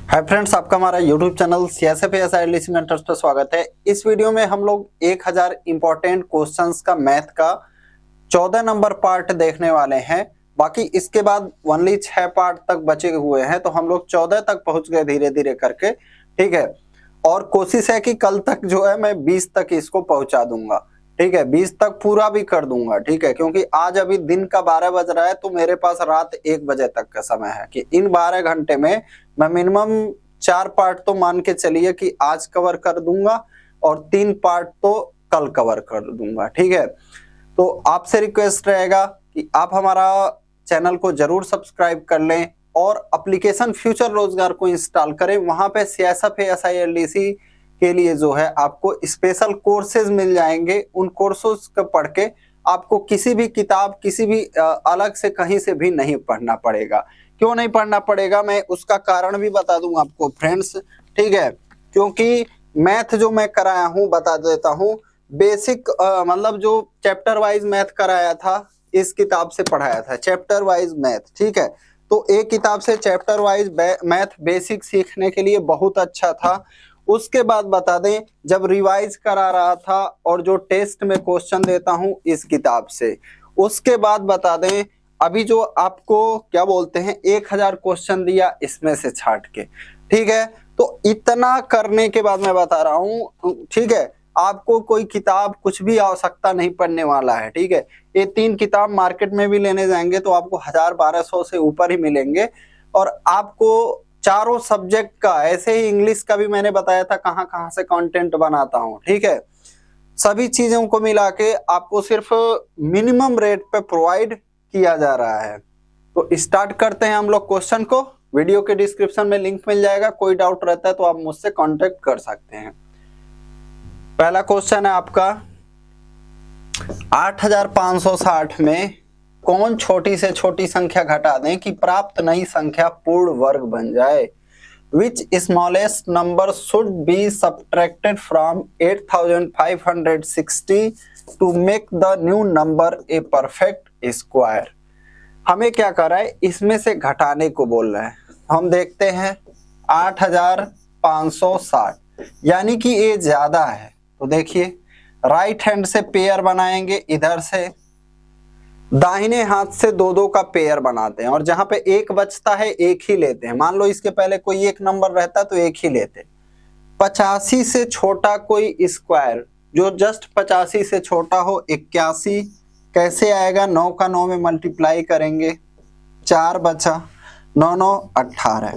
Hi friends, आपका हमारा YouTube channel CSFASI mentors पर स्वागत है। इस वीडियो में हम लोग 1000 इंपॉर्टेंट क्वेश्चंस का मैथ का 14 नंबर पार्ट देखने वाले हैं। बाकी इसके बाद ओनली 6 पार्ट तक बचे हुए हैं, तो हम लोग 14 तक पहुंच गए धीरे धीरे करके। ठीक है, और कोशिश है कि कल तक जो है मैं 20 तक इसको पहुंचा दूंगा। ठीक है, 20 तक पूरा भी कर दूंगा। ठीक है, क्योंकि आज अभी दिन का 12 बज रहा है, तो मेरे पास रात 1 बजे तक का समय है कि इन 12 घंटे में मैं मिनिमम 4 पार्ट तो मान के चलिए कि आज कवर कर दूंगा और 3 पार्ट तो कल कवर कर दूंगा। ठीक है, तो आपसे रिक्वेस्ट रहेगा कि आप हमारा चैनल को जरूर सब्सक्राइब कर लें और एप्लीकेशन फ्यूचर रोजगार को इंस्टॉल करें। वहां पे CSFASI के लिए जो है आपको स्पेशल कोर्सेज मिल जाएंगे। उन कोर्सेज को पढ़ के आपको किसी भी किताब, किसी भी अलग से कहीं से भी नहीं पढ़ना पड़ेगा। क्यों नहीं पढ़ना पड़ेगा, मैं उसका कारण भी बता दूं आपको फ्रेंड्स। ठीक है, क्योंकि मैथ जो मैं कराया हूं बता देता हूं। बेसिक मतलब जो चैप्टर वाइज मैथ कराया था, इस किताब से पढ़ाया था चैप्टर वाइज मैथ। ठीक है, तो एक किताब से चैप्टर वाइज मैथ बेसिक सीखने के लिए बहुत अच्छा था। उसके बाद बता दें, जब रिवाइज करा रहा था और जो टेस्ट में क्वेश्चन देता हूं इस किताब से, उसके बाद बता दें अभी जो आपको क्या बोलते हैं 1000 क्वेश्चन दिया इसमें से छांट के। ठीक है, तो इतना करने के बाद मैं बता रहा हूं, ठीक है, आपको कोई किताब कुछ भी आवश्यकता नहीं पड़ने वाला है। ठीक है, ये 3 किताब मार्केट में भी लेने जाएंगे तो आपको 1000-1200 से ऊपर ही मिलेंगे। और आपको चारों सब्जेक्ट का, ऐसे ही इंग्लिश का भी मैंने बताया था कहां कहां से कंटेंट बनाता हूं। ठीक है, सभी चीजों को मिला के आपको सिर्फ मिनिमम रेट पे प्रोवाइड किया जा रहा है। तो स्टार्ट करते हैं हम लोग क्वेश्चन को। वीडियो के डिस्क्रिप्शन में लिंक मिल जाएगा, कोई डाउट रहता है तो आप मुझसे कांटेक्ट कर सकते हैं। पहला क्वेश्चन है आपका, 8560 में कौन छोटी से छोटी संख्या घटा दें कि प्राप्त नई संख्या पूर्ण वर्ग बन जाए। Which smallest number should be subtracted from 8560 to make the new number a perfect square। हमें क्या कर रहा है, इसमें से घटाने को बोल रहा है। हम देखते हैं 8560 यानी कि ये ज्यादा है, तो देखिए राइट हैंड से पेयर बनाएंगे, इधर से दाहिने हाथ से 2-2 का पेयर बनाते हैं और जहां पे एक बचता है एक ही लेते हैं। मान लो इसके पहले कोई एक नंबर रहता तो एक ही लेते। 85 से छोटा कोई स्क्वायर जो जस्ट 85 से छोटा हो, 81 कैसे आएगा, 9 का 9 में मल्टीप्लाई करेंगे, 4 बचा, 9 9 18।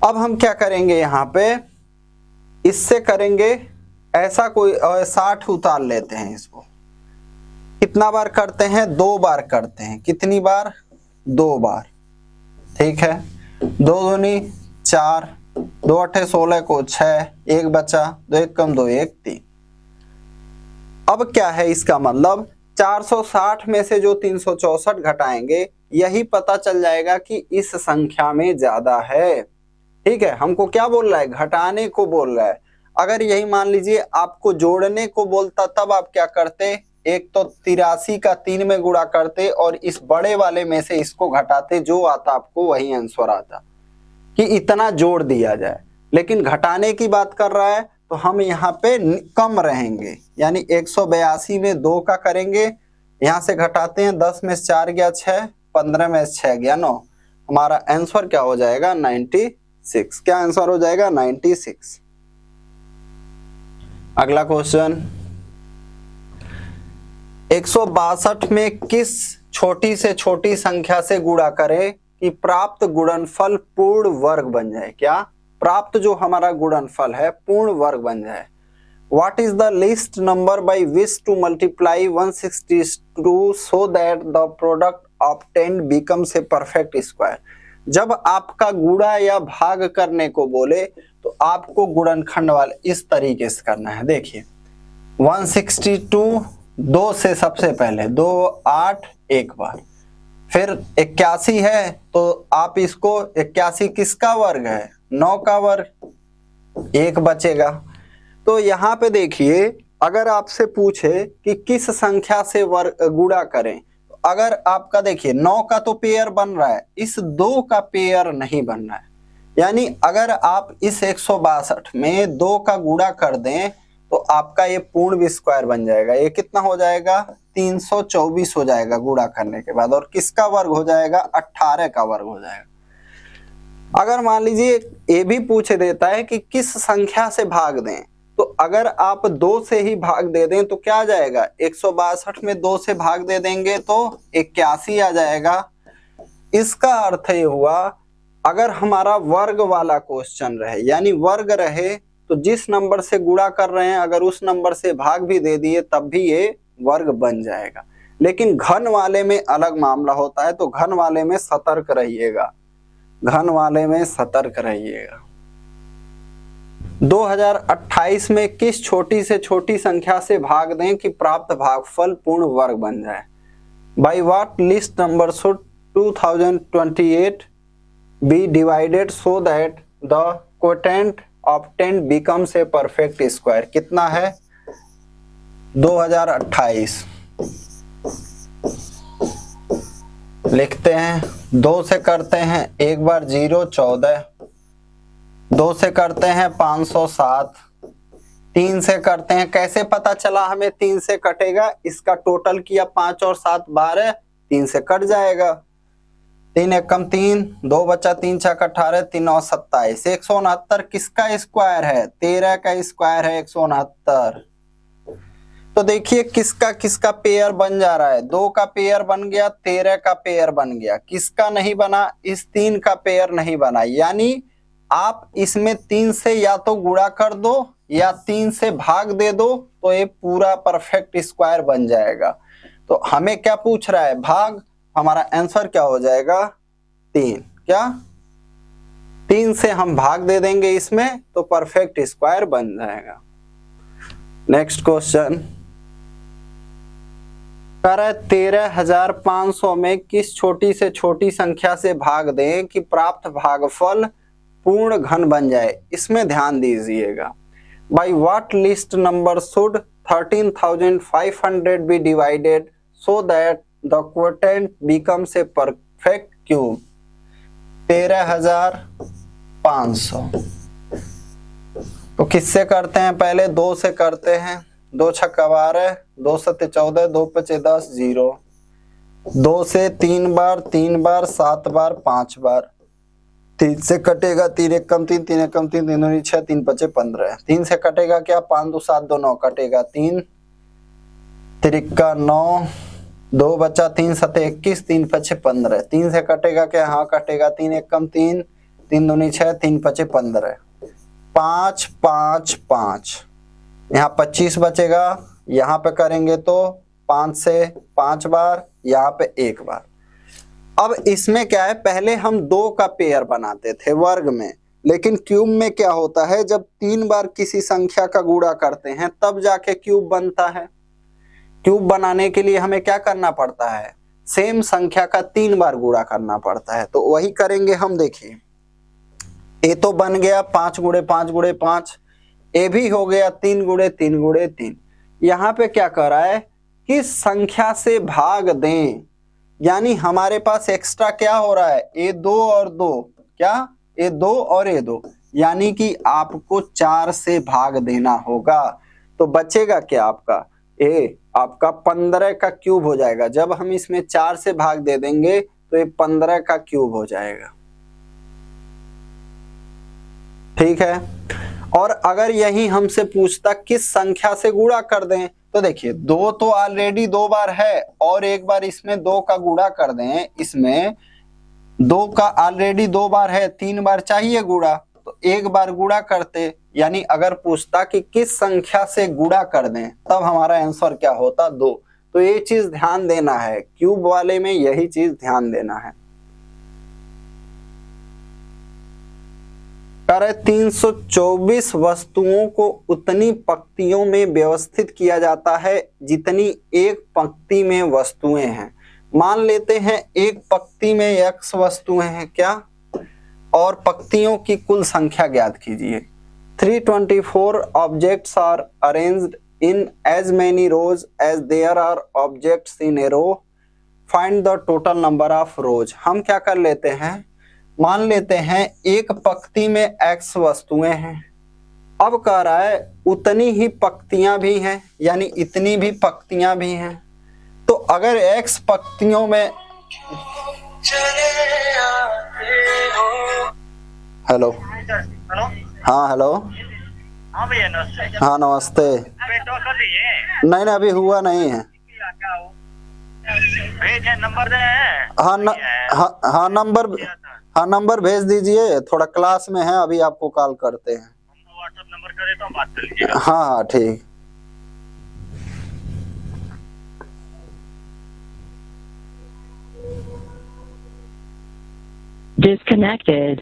अब हम क्या करेंगे, यहाँ पे इससे करेंगे ऐसा कोई 60 उतार लेते हैं। इसको कितना बार करते हैं, 2 बार करते हैं। कितनी बार, 2 बार। ठीक है, 2 दूनी 4, 2 8 16 को 6, 1 बचा, 2 1 कम 2 1 3। अब क्या है इसका मतलब, 460 में से जो 364 घटाएंगे यही पता चल जाएगा कि इस संख्या में ज्यादा है। ठीक है, हमको क्या बोल रहा है, घटाने को बोल रहा है। अगर यही मान लीजिए आपको जोड़ने को बोलता तब आप क्या करते, एक तो 83 का 3 में गुणा करते और इस बड़े वाले में से इसको घटाते, जो आता आपको वही आंसर आता कि इतना जोड़ दिया जाए। लेकिन घटाने की बात कर रहा है तो हम यहाँ पे कम रहेंगे, यानी 182 में 2 का करेंगे, यहाँ से घटाते हैं, 10 में 4 गया 6, 15 में 6 गया 9। हमारा आंसर क्या हो जाएगा, 96। क्या आंसर हो जाएगा, 96। अगला क्वेश्चन, 162 में किस छोटी से छोटी संख्या से गुणा करें कि प्राप्त गुणनफल पूर्ण वर्ग बन जाए। क्या प्राप्त जो हमारा गुणनफल है पूर्ण वर्ग बन जाए। What is the least number by which to multiply 162 so that the product obtained becomes a perfect square। जब आपका गुणा या भाग करने को बोले तो आपको गुणनखंड वाले इस तरीके से करना है। देखिए 162 2 से सबसे पहले 2 8 एक बार, फिर 81 है तो आप इसको 81 किसका वर्ग है, 9 का वर्ग, 1 बचेगा। तो यहाँ पे देखिए अगर आपसे पूछे कि किस संख्या से वर्ग गुणा करें, अगर आपका देखिए 9 का तो पेयर बन रहा है, इस 2 का पेयर नहीं बन रहा है। यानी अगर आप इस 162 में 2 का गुणा कर दें तो आपका ये पूर्ण स्क्वायर बन जाएगा। ये कितना हो जाएगा? 324 हो जाएगा गुणा करने के बाद। और किसका वर्ग हो जाएगा? 18 का वर्ग हो जाएगा। अगर मान लीजिए ये भी पूछ देता है कि किस संख्या से भाग दें, तो अगर आप 2 से ही भाग दे दें तो क्या आ जाएगा? 162 में 2 से भाग दे देंगे तो 81 आ जाएगा। इसका अर्थ ये हुआ अगर हमारा वर्ग वाला क्वेश्चन रहे, यानी वर्ग रहे, तो जिस नंबर से गुणा कर रहे हैं अगर उस नंबर से भाग भी दे दिए तब भी ये वर्ग बन जाएगा। लेकिन घन वाले में अलग मामला होता है, तो घन वाले में सतर्क रहिएगा, घन वाले में सतर्क रहिएगा। 2028 में किस छोटी से छोटी संख्या से भाग दें कि प्राप्त भागफल पूर्ण वर्ग बन जाए? Bye what least number should 2028 be divided so that the quotient obtained becomes a perfect square? कितना है? 2028 लिखते हैं। 2 से करते हैं एक बार 0 14, 2 से करते हैं 507, 3 से करते हैं, कैसे पता चला हमें 3 से कटेगा? इसका टोटल किया 5 और 7 12, 3 से कट जाएगा। 3 एकम 3, 2 बचा 3 छक 18, 3 और 27। 169 किसका स्क्वायर है? 13 का स्क्वायर है 169। तो देखिए किसका किसका पेयर बन जा रहा है। 2 का पेयर बन गया, 13 का पेयर बन गया। किसका नहीं बना? इस 3 का पेयर नहीं बना। यानी आप इसमें 3 से या तो गुणा कर दो या 3 से भाग दे दो तो ये पूरा परफेक्ट स्क्वायर बन जाएगा। तो हमें क्या पूछ रहा है? भाग। हमारा आंसर क्या हो जाएगा? 3। क्या 3 से हम भाग दे देंगे इसमें तो परफेक्ट स्क्वायर बन जाएगा। नेक्स्ट क्वेश्चन कह रहा है 13,500 में किस छोटी से छोटी संख्या से भाग दें कि प्राप्त भागफल पूर्ण घन बन जाए? इसमें ध्यान दीजिएगा। By what least number should 13,500 be divided so that the quotient becomes a perfect cube? 13,500 तो किससे करते हैं? पहले 2 से करते हैं। 2 छक्का 12, 2 सत्ते 14, 2 पचे 10 0। 2 से 3 बार, 3 बार, 7 बार, 5 बार। 3 से कटेगा 3 एकम 3, 3 एकम 3, 3 दूनी 6, 3 पचे 15। 3 से कटेगा क्या? 5 2 7 2 9 कटेगा 3 तिरिक्का 9, 2 बचा 3 सत्ते 21, 3 पचे 15। 3 से कटेगा क्या? हाँ कटेगा। 3 एकम 3, 3 दूनी 6, 3 पचे 15। 5 5 5, यहाँ 25 बचेगा। यहाँ पे करेंगे तो 5 से 5 बार, यहाँ पे 1 बार। अब इसमें क्या है? पहले हम 2 का पेयर बनाते थे वर्ग में, लेकिन क्यूब में क्या होता है? जब 3 बार किसी संख्या का गुणा करते हैं तब जाके क्यूब बनता है। क्यूब बनाने के लिए हमें क्या करना पड़ता है? सेम संख्या का 3 बार गुणा करना पड़ता है। तो वही करेंगे हम। देखिए ए तो बन गया 5 गुणे 5 गुणे 5, ए भी हो गया 3 गुणे 3 गुणे 3। यहाँ पे क्या कर रहा है? किस संख्या से भाग दें, यानी हमारे पास एक्स्ट्रा क्या हो रहा है? ए2 और 2। क्या? ए2 और ए2, यानी कि आपको 4 से भाग देना होगा। तो बचेगा क्या आपका? ए आपका 15 का क्यूब हो जाएगा। जब हम इसमें 4 से भाग दे देंगे तो ये 15 का क्यूब हो जाएगा। ठीक है। और अगर यही हमसे पूछता किस संख्या से गुणा कर दें, तो देखिए 2 तो ऑलरेडी 2 बार है और एक बार इसमें 2 का गुणा कर दें। इसमें 2 का ऑलरेडी 2 बार है, 3 बार चाहिए गुणा, तो 1 बार गुणा करते। यानी अगर पूछता कि किस संख्या से गुणा कर दें तब हमारा आंसर क्या होता? 2। तो ये चीज ध्यान देना है, क्यूब वाले में यही चीज ध्यान देना है। 324 वस्तुओं को उतनी पंक्तियों में व्यवस्थित किया जाता है जितनी एक पंक्ति में वस्तुएं हैं। मान लेते हैं एक पंक्ति में x वस्तुएं हैं क्या, और पंक्तियों की कुल संख्या ज्ञात कीजिए। 324 objects are arranged in as many rows as there are objects in a row. Find the total number of rows. हम क्या कर लेते हैं? मान लेते हैं एक पंक्ति में x वस्तुएं हैं। अब कह रहा है उतनी ही पंक्तियां भी हैं, यानी इतनी भी पंक्तियां भी हैं। तो अगर x पंक्तियों में, हेलो, हाँ हेलो, हाँ भैया नमस्ते। हाँ नमस्ते। नहीं नहीं अभी हुआ नहीं है। नंबर दे। हाँ नंबर भेज दीजिए, थोड़ा क्लास में है, अभी आपको कॉल करते हैं। व्हाट्सएप नंबर करे तो बात कर लीजिएगा। हाँ हाँ ठीक। Disconnected.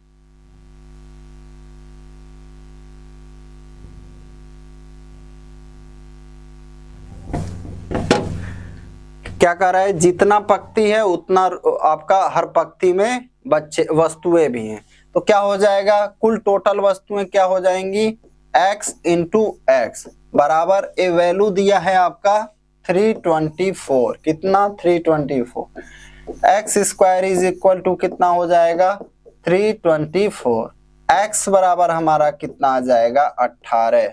क्या कर रहा है, जितना पंक्ति है उतना आपका हर पंक्ति में बच्चे वस्तुएं भी हैं। तो क्या हो जाएगा, कुल टोटल वस्तुएं क्या हो जाएंगी, x इंटू एक्स बराबर ए वैल्यू दिया है आपका 324। कितना, 324। X square is equal to कितना हो जाएगा, 324। x बराबर हमारा कितना आ जाएगा, 18।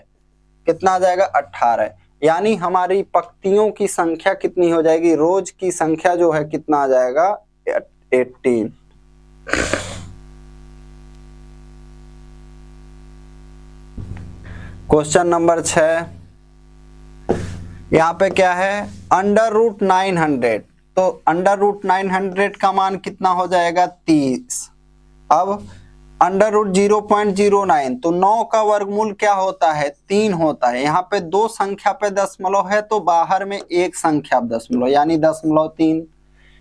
कितना आ जाएगा, 18। यानी हमारी पंक्तियों की संख्या कितनी हो जाएगी, रोज की संख्या जो है कितना आ जाएगा, 18। क्वेश्चन नंबर 6, यहाँ पे क्या है, अंडर रूट 900। तो अंडर रूट 900 का मान कितना हो जाएगा, 30। अब अंडर रूट 0.09, तो 9 का वर्गमूल क्या होता है, 3 होता है। यहाँ पे दो संख्या पे दशमलव है तो बाहर में एक संख्या दशमलव, यानी 0.3।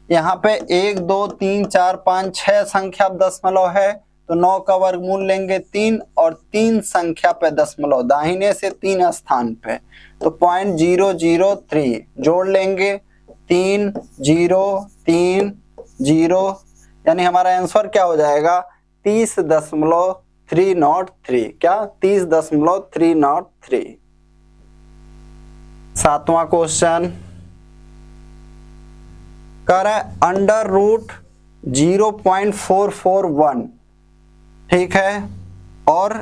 यहाँ पे 1 2 3 4 5 6 संख्या दशमलव है तो 9 का वर्गमूल लेंगे 3, और 3 संख्या पे दशमलव दाहिने से 3 स्थान पे, तो 0.003 जोड़ लेंगे, 3 0 3 0, यानी हमारा आंसर क्या हो जाएगा, 30.303। क्या, 30.303। 7वां क्वेश्चन कह रहा है अंडर रूट 0.441, ठीक है, और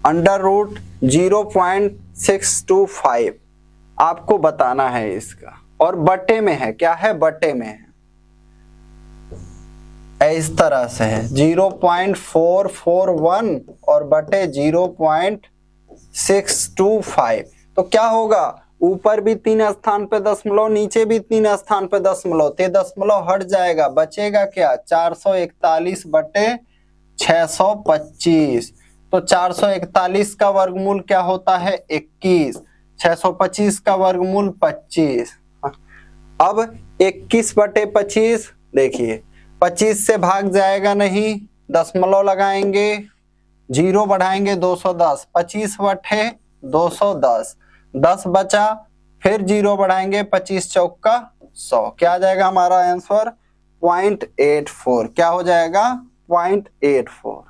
अंडर रूट 0.625 आपको बताना है इसका, और बटे में है, क्या है, बटे में है। इस तरह से है 0.441 और बटे 0.625। तो क्या होगा, ऊपर भी 3 स्थान पे दशमलव, नीचे भी 3 स्थान पे दशमलव, ते दशमलव हट जाएगा, बचेगा क्या, 441 बटे 625। तो 441 का वर्गमूल क्या होता है, 21। 625 का वर्गमूल 25। अब 21 बटे 25, देखिए 25 से भाग जाएगा नहीं, दशमलव लगाएंगे, 0 बढ़ाएंगे 210, 25 बटे 210, 10 बचा, फिर 0 बढ़ाएंगे, 25 चौका 100। क्या आ जाएगा हमारा आंसर, 0.84। क्या हो जाएगा, 0.84।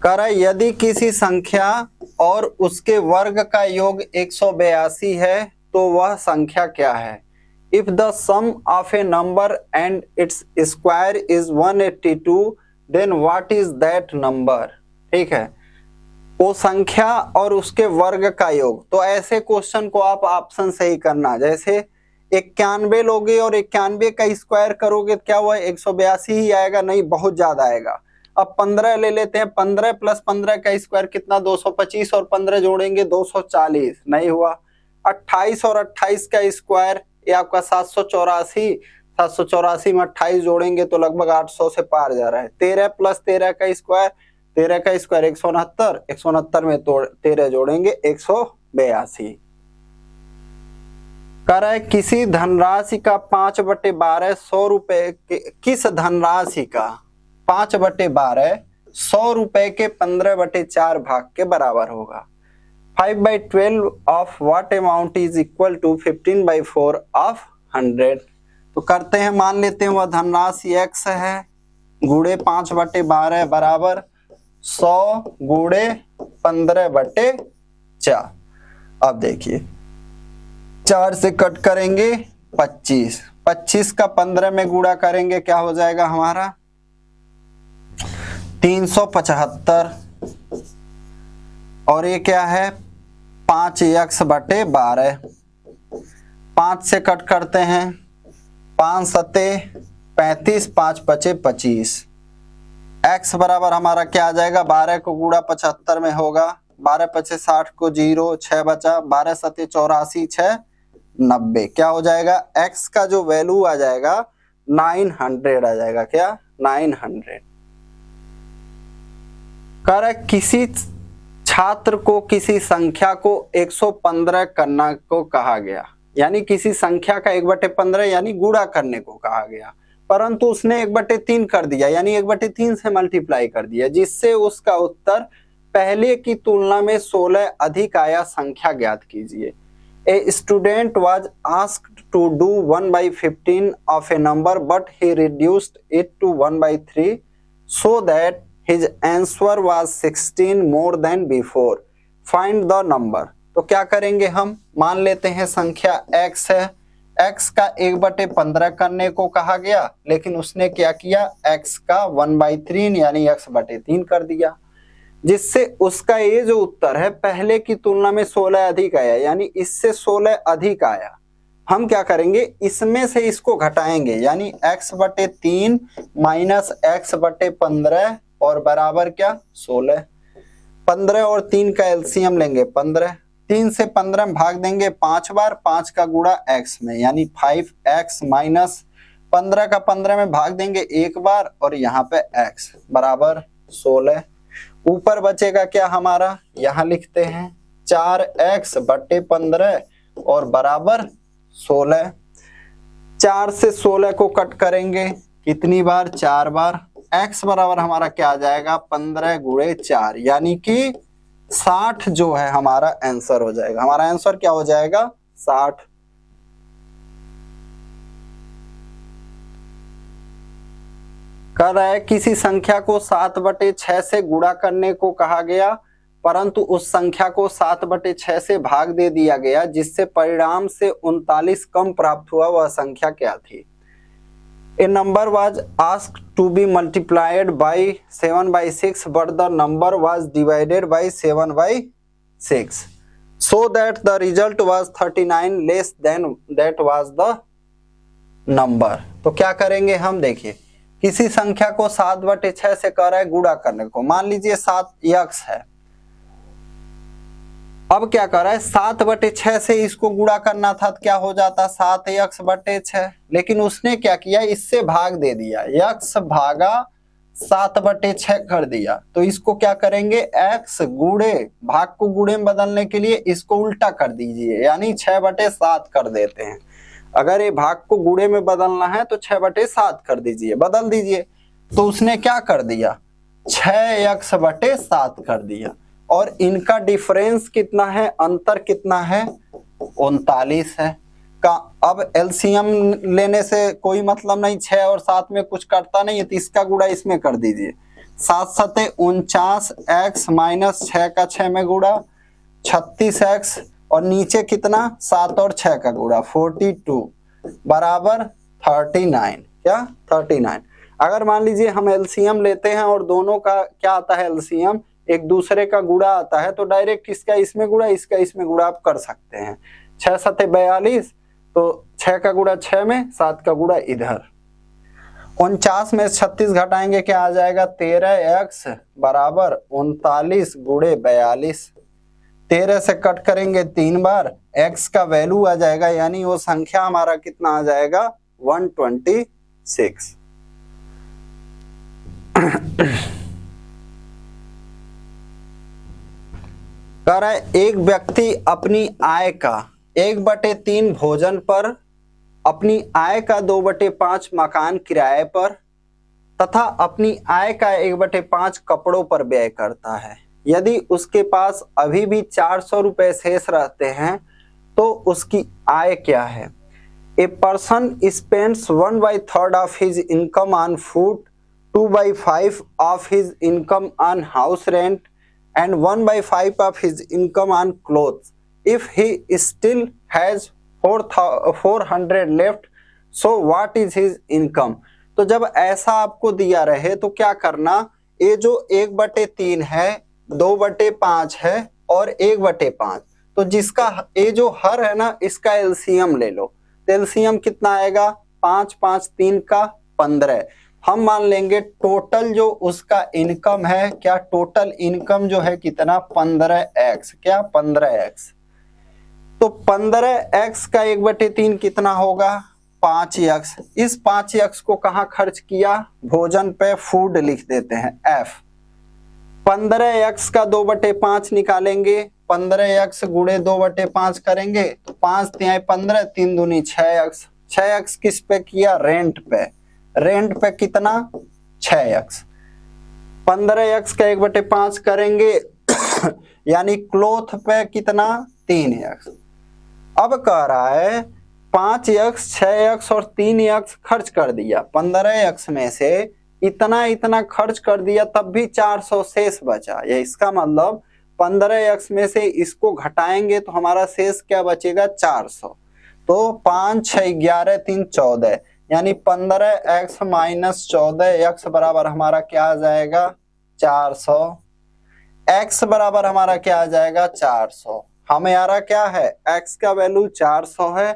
कर यदि किसी संख्या और उसके वर्ग का योग 182 है तो वह संख्या क्या है। If the sum of a number and its square is 182 then what is that number. ठीक है, वो संख्या और उसके वर्ग का योग। तो ऐसे क्वेश्चन को आप ऑप्शन से ही करना, जैसे 91 लोगे और 91 का स्क्वायर करोगे क्या हुआ, 182 ही आएगा, नहीं बहुत ज्यादा आएगा। अब 15 ले लेते हैं, 15 प्लस 15 का स्क्वायर कितना, 225, और 15 जोड़ेंगे 240, नहीं हुआ। 28 और 28 का स्क्वायर ये आपका 784, 784 में 28 जोड़ेंगे तो लगभग 800 से पार जा रहा है। 13 प्लस 13 का स्क्वायर, 13 का स्क्वायर 169, 169 में 13 जोड़ेंगे 182। कह रहा है किसी धनराशि का 5/12 100 रुपए के, किस धनराशि का 5/12 100 रुपए के 15/4 भाग के बराबर होगा। 5/12 of what amount is equal to 15/4 of 100। तो करते हैं, मान लेते हैं वह धनराशि x है, गुणे 5/12 बराबर 100 गुणे 15/4। अब देखिए 4 से कट करेंगे 25। 25 का 15 में गुणा करेंगे क्या हो जाएगा हमारा 375। और ये क्या है 5x/12। 5 से कट करते हैं 5 सते 35, 5 पचे 25। x बराबर हमारा क्या आ जाएगा 12 को गुणा 75 में होगा 12 पचे 60 को 0, 6 बचा 12 सते 84, 6 90। क्या हो जाएगा x का जो वैल्यू आ जाएगा 900 आ जाएगा। क्या 900। कर किसी छात्र को किसी संख्या को 115 करना को कहा गया, यानी किसी संख्या का 1/15 यानी गुणा करने को कहा गया, परंतु उसने 1/3 कर दिया यानी 1/3 से मल्टीप्लाई कर दिया, जिससे उसका उत्तर पहले की तुलना में 16 अधिक आया। संख्या ज्ञात कीजिए। A student was asked to do 1/15 of a number but he reduced it to 1/3 so that his answer was 16 more than before. Find the number. तो क्या करेंगे हम मान लेते हैं संख्या x है, x का 1/15 करने को कहा गया, लेकिन उसने क्या किया x का 1/3 यानी x/3 कर दिया, जिससे उसका ये जो उत्तर है पहले की तुलना में 16 अधिक आया, यानी इससे 16 अधिक आया। हम क्या करेंगे इसमें से इसको घटाएंगे, यानी x/3 माइनस x/15 और बराबर क्या 16। 15 और 3 का एलसीएम लेंगे 15। 3 से 15 में भाग देंगे 5 बार, 5 का गुणा x में यानी 5x माइनस 15 का 15 में भाग देंगे 1 बार और यहाँ पे x बराबर 16। ऊपर बचेगा क्या हमारा यहाँ लिखते हैं 4x/15 और बराबर 16। 4 से 16 को कट करेंगे कितनी बार 4 बार। x बराबर हमारा क्या आ जाएगा 15 गुणे 4 यानी कि 60 जो है हमारा आंसर हो जाएगा। हमारा आंसर क्या हो जाएगा 60। कह रहा है किसी संख्या को 7/6 से गुणा करने को कहा गया, परंतु उस संख्या को 7/6 से भाग दे दिया गया, जिससे परिणाम से 39 कम प्राप्त हुआ। वह संख्या क्या थी। A number was asked to be multiplied by 7/6 but the number was divided by 7/6 so that the result was 39 less than that was the number। तो क्या करेंगे हम देखिए किसी संख्या को 7/6 से कर रहा है गुणा करने को, मान लीजिए 7x है। अब क्या कर रहा है 7/6 से इसको गुणा करना था तो क्या हो जाता 7x/6, लेकिन उसने क्या किया इससे भाग दे दिया, x भागा 7/6 कर दिया। तो इसको क्या करेंगे x गुणे भाग को गुणे में बदलने के लिए इसको उल्टा कर दीजिए, यानी 6/7 कर देते हैं। अगर ये भाग को गुणे में बदलना है तो 6/7 कर दीजिए, बदल दीजिए। तो उसने क्या कर दिया 6x/7 कर दिया, और इनका डिफरेंस कितना है अंतर कितना है 39 है का। अब एलसीएम लेने से कोई मतलब नहीं, 6 और 7 में कुछ करता नहीं है, तो इसका गुणा इसमें कर दीजिए। 7 सते 49 x माइनस 6 का 6 में गुणा 36x और नीचे कितना 7 और 6 का गुणा 42 बराबर 39। क्या 39। अगर मान लीजिए हम एलसीएम लेते हैं और दोनों का क्या आता है एलसीएम एक दूसरे का गुणा आता है, तो डायरेक्ट इसका इसमें गुणा इसका इसमें गुणा आप कर सकते हैं। 6 सते 42 तो 6 का गुणा 6 में 7 का गुणा इधर। 49 में 36 घटाएंगे क्या आ जाएगा 13x बराबर 39 गुणे 42। 13 से कट करेंगे 3 बार, x का वैल्यू आ जाएगा, यानी वो संख्या हमारा कितना आ जाएगा 126। कह रहा है एक व्यक्ति अपनी आय का 1/3 भोजन पर, अपनी आय का 2/5 मकान किराए पर तथा अपनी आय का 1/5 कपड़ों पर व्यय करता है। यदि उसके पास अभी भी 400 रुपए शेष रहते हैं तो उसकी आय क्या है। A person spends 1/3 of his income on food, 2/5 of his income on house rent and 1/5 of his income on clothes. If he still has 400 left, so what is his income. तो जब ऐसा आपको दिया रहे तो क्या करना, ये जो 1/3 है, 2/5 है और 1/5, तो जिसका ये जो हर है ना इसका एलसीएम ले लो। तो एलसीएम कितना आएगा, 5 5 3 का 15। हम मान लेंगे टोटल जो उसका इनकम है, क्या टोटल इनकम जो है कितना, 15x, क्या 15x। तो 15x का 1/3 कितना होगा, 5x। इस 5x को कहाँ खर्च किया, भोजन पे, फूड लिख देते हैं f। 15x का 2/5 निकालेंगे, 15x गुणे 2/5 करेंगे तो 5 तिहाई 15, 3 दूनी 6x। 6x किस पे किया, रेंट पे। रेंट पे कितना, 6x। 15x का 1/5 करेंगे यानी क्लोथ पे कितना, 3x। अब कह रहा है 5x, 6x और 3x खर्च कर दिया, 15x में से इतना इतना खर्च कर दिया, तब भी 400 शेष बचा। या इसका मतलब 15x में से इसको घटाएंगे तो हमारा शेष क्या बचेगा, 400। तो 5 6 11 3 14, यानी 15x माइनस 14x बराबर हमारा क्या आ जाएगा, 400। x बराबर हमारा क्या आ जाएगा, 400। हमें आ रहा क्या है, x का वैल्यू 400 है,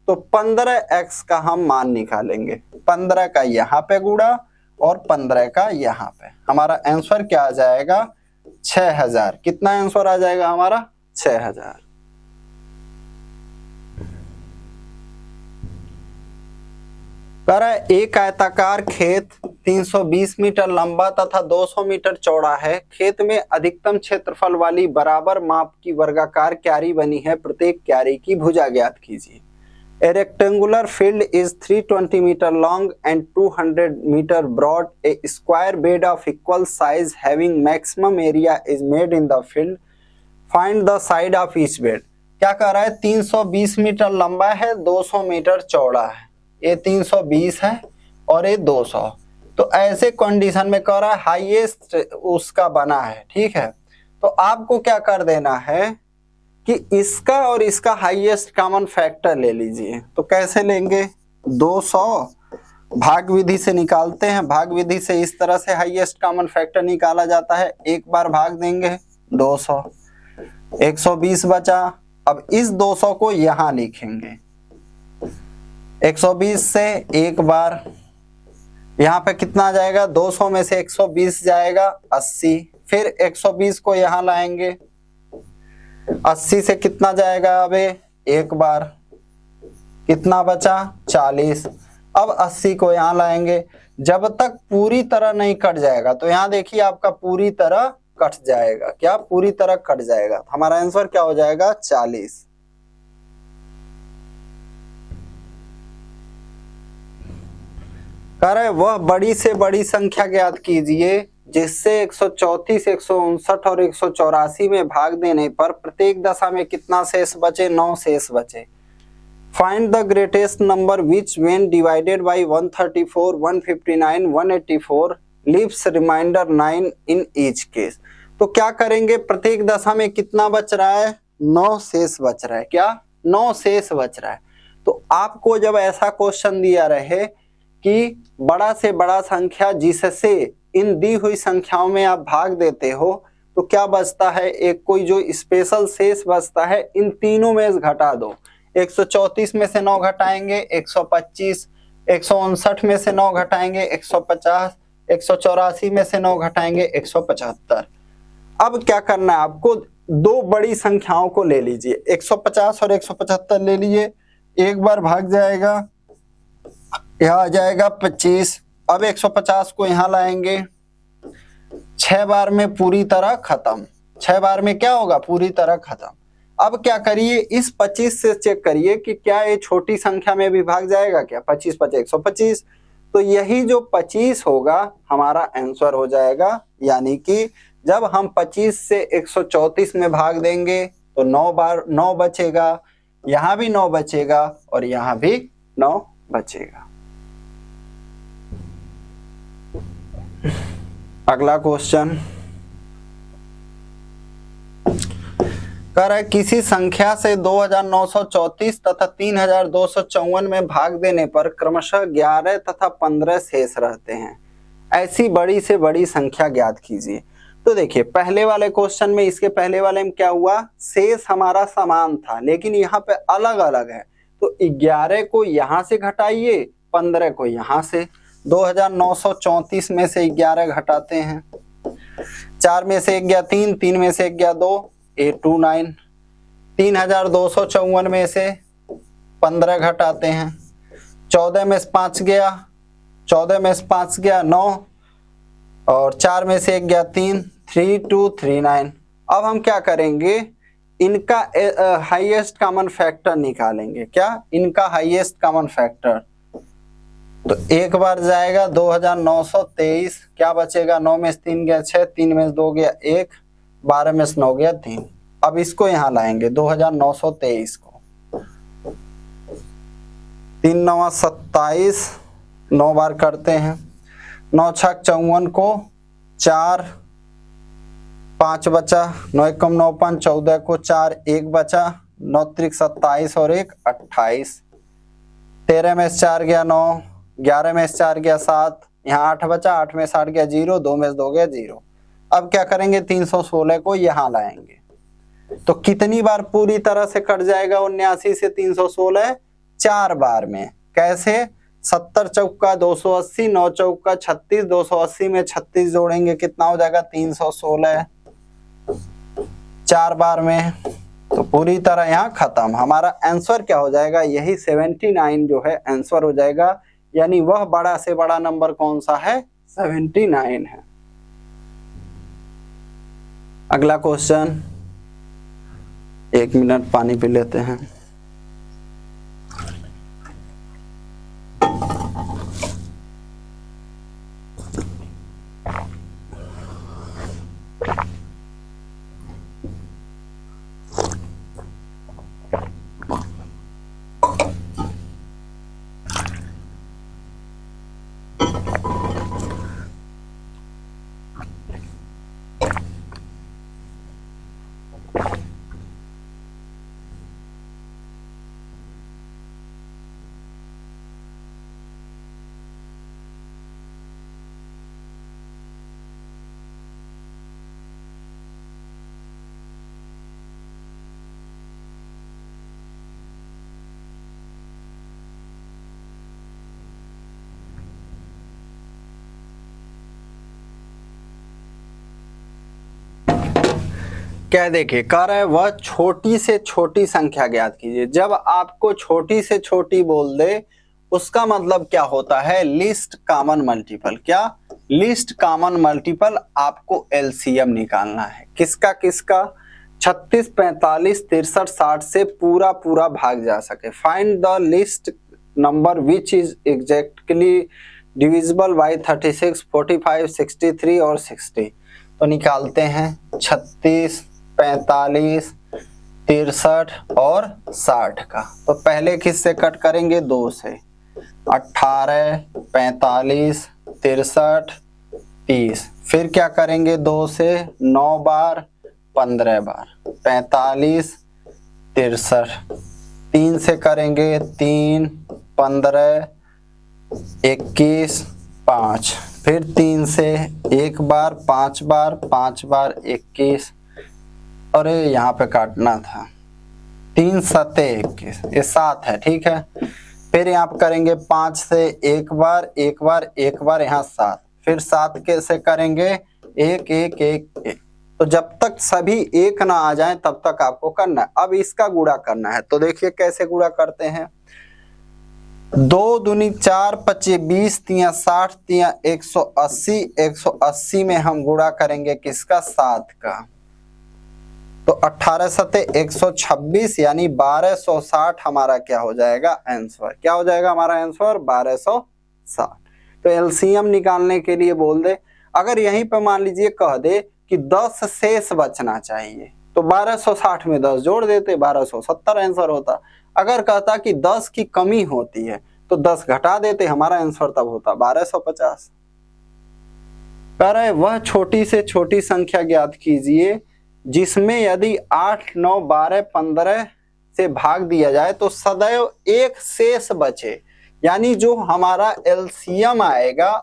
तो 15x का हम मान निकालेंगे। 15 का यहाँ पे गुणा और 15 का यहाँ पे, हमारा आंसर क्या आ जाएगा, 6000। कितना आंसर आ जाएगा हमारा, 6000। कह रहा है एक आयताकार खेत 320 मीटर लंबा तथा 200 मीटर चौड़ा है। खेत में अधिकतम क्षेत्रफल वाली बराबर माप की वर्गाकार क्यारी बनी है, प्रत्येक क्यारी की भुजा ज्ञात कीजिए। A rectangular field is 320 meter long and 200 meter broad. A square bed of equal size having maximum area is made in the field. Find the side of each bed. क्या कह रहा है, 320 मीटर लंबा है, 200 मीटर चौड़ा है। ये 320 है और ये 200। तो ऐसे कंडीशन में कह रहा है हाईएस्ट उसका बना है, ठीक है। तो आपको क्या कर देना है कि इसका और इसका हाईएस्ट कॉमन फैक्टर ले लीजिए। तो कैसे लेंगे, 200 भाग विधि से निकालते हैं। भाग विधि से इस तरह से हाईएस्ट कॉमन फैक्टर निकाला जाता है, एक बार भाग देंगे 200, 120 बचा। अब इस 200 को यहां लिखेंगे, 120 से एक बार, यहाँ पे कितना आ जाएगा, 200 में से 120 जाएगा 80, फिर 120 को यहाँ लाएंगे, 80 से कितना जाएगा, अब एक बार, कितना बचा, 40। अब 80 को यहाँ लाएंगे, जब तक पूरी तरह नहीं कट जाएगा। तो यहाँ देखिए आपका पूरी तरह कट जाएगा, क्या पूरी तरह कट जाएगा। हमारा आंसर क्या हो जाएगा, 40। कह रहे वह बड़ी से बड़ी संख्या ज्ञात कीजिए जिससे 134, 159 और 184 में भाग देने पर प्रत्येक दशा में कितना शेष बचे, 9 शेष बचे। Find the greatest number which when divided by 134, 159, 184 leaves remainder 9 in each case. तो क्या करेंगे, प्रत्येक दशा में कितना बच रहा है, 9 शेष बच रहा है, क्या 9 शेष बच रहा है। तो आपको जब ऐसा क्वेश्चन दिया रहे कि बड़ा से बड़ा संख्या जिससे इन दी हुई संख्याओं में आप भाग देते हो, तो क्या बचता है, एक कोई जो स्पेशल शेष बचता है, इन तीनों में से घटा दो। 134 में से 9 घटाएंगे 125, 159 में से 9 घटाएंगे 150, 184 में से 9 घटाएंगे 175। अब क्या करना है आपको, दो बड़ी संख्याओं को ले लीजिए, 150 और 175 ले लीजिए, एक बार भाग जाएगा, यहाँ आ जाएगा 25। अब 150 को यहाँ लाएंगे, 6 बार में पूरी तरह खत्म, 6 बार में क्या होगा, पूरी तरह खत्म। अब क्या करिए, इस 25 से चेक करिए कि क्या ये छोटी संख्या में भी भाग जाएगा, क्या 25 5 125। तो यही जो 25 होगा हमारा आंसर हो जाएगा। यानी कि जब हम 25 से 134 में भाग देंगे तो 9 बार 9 बचेगा, यहाँ भी 9 बचेगा और यहाँ भी 9 बचेगा। अगला क्वेश्चन, कह रहा है किसी संख्या से 2934 तथा 3254 में भाग देने पर क्रमशः 11 तथा 15 शेष रहते हैं, ऐसी बड़ी से बड़ी संख्या ज्ञात कीजिए। तो देखिए पहले वाले क्वेश्चन में, इसके पहले वाले में क्या हुआ, शेष हमारा समान था लेकिन यहाँ पे अलग अलग है। तो 11 को यहाँ से घटाइए, 15 को यहाँ से। 2934 में से 11 घटाते हैं, 4 में से 1 गया 3, 3 में से 1 गया 2, 829। 3254 में से 15 घटाते हैं, 14 में से 5 गया, 14 में से 5 गया 9, और 4 में से 1 गया 3, 3239। अब हम क्या करेंगे, इनका हाईएस्ट कॉमन फैक्टर निकालेंगे। क्या, इनका हाईएस्ट कॉमन फैक्टर। तो एक बार जाएगा 2923, क्या बचेगा, 9 में से 3 गया 6, 3 में से 2 गया 1, 12 में से 9 गया 3। अब इसको यहाँ लाएंगे 2923 को, 3 9 27, 9 बार करते हैं, 9 6 54 को 4, 5 बचा, 9 1 9 5 14 को 4, 1 बचा, 9 3 27 और 1 28। 13 में से 4 गया 9, 11 में से 4 गया 7, यहाँ 8 बचा, 8 में से 8 गया 0, 2 में से 2 गया 0। अब क्या करेंगे, 316 को यहाँ लाएंगे। तो कितनी बार पूरी तरह से कट जाएगा 79 से 316, 4 बार में। कैसे, 70 चौका 280, 9 चौका 36, 280 में 36 जोड़ेंगे कितना हो जाएगा, 316, 4 बार में। तो पूरी तरह यहाँ खत्म। हमारा आंसर क्या हो जाएगा, यही 79 जो है आंसर हो जाएगा। यानी वह बड़ा से बड़ा नंबर कौन सा है, 79 है। अगला क्वेश्चन, 1 मिनट पानी पी लेते हैं। क्या देखिए, कह रहा है वह छोटी से छोटी संख्या ज्ञात कीजिए। जब आपको छोटी से छोटी बोल दे उसका मतलब क्या होता है, लिस्ट कॉमन मल्टीपल। क्या, लिस्ट कॉमन मल्टीपल आपको एलसीएम निकालना है। किसका किसका, 36 45 63 60 से पूरा पूरा भाग जा सके। Find the list number which is exactly divisible by 36 45 63 और 60। तो निकालते हैं 36 45 63 और 60 का। तो पहले किससे कट करेंगे, 2 से। 18 45 63 30। फिर क्या करेंगे, 2 से 9 बार 15 बार 45 63। 3 से करेंगे 3 15 21 5। फिर 3 से 1 बार 5 बार 5 बार 21। और यहाँ पे काटना था, 3 7 21, ये 7 है, ठीक है। फिर यहाँ पे करेंगे 5 से 1 बार 1 बार 1 बार, यहाँ 7। फिर 7 के से करेंगे 1 1 1 1। तो जब तक सभी 1 ना आ जाए तब तक आपको करना है। अब इसका गुणा करना है, तो देखिए कैसे गुणा करते हैं। 2 दूनी 4 25 20 तिया 60 तिया 180। 180 में हम गुणा करेंगे किसका, 7 का। तो 18 सते 126 यानी 1260 हमारा क्या हो जाएगा आंसर। क्या हो जाएगा हमारा आंसर, 1260। तो एलसीएम निकालने के लिए बोल दे, अगर यहीं पे मान लीजिए कह दे कि 10 शेष बचना चाहिए तो 1260 में 10 जोड़ देते, 1270 आंसर होता। अगर कहता कि 10 की कमी होती है तो 10 घटा देते, हमारा आंसर तब होता 1250। कह रहे वह छोटी से छोटी संख्या ज्ञात कीजिए जिसमें यदि 8, 9, 12, 15 से भाग दिया जाए तो सदैव एक शेष बचे, यानी जो हमारा एलसीएम आएगा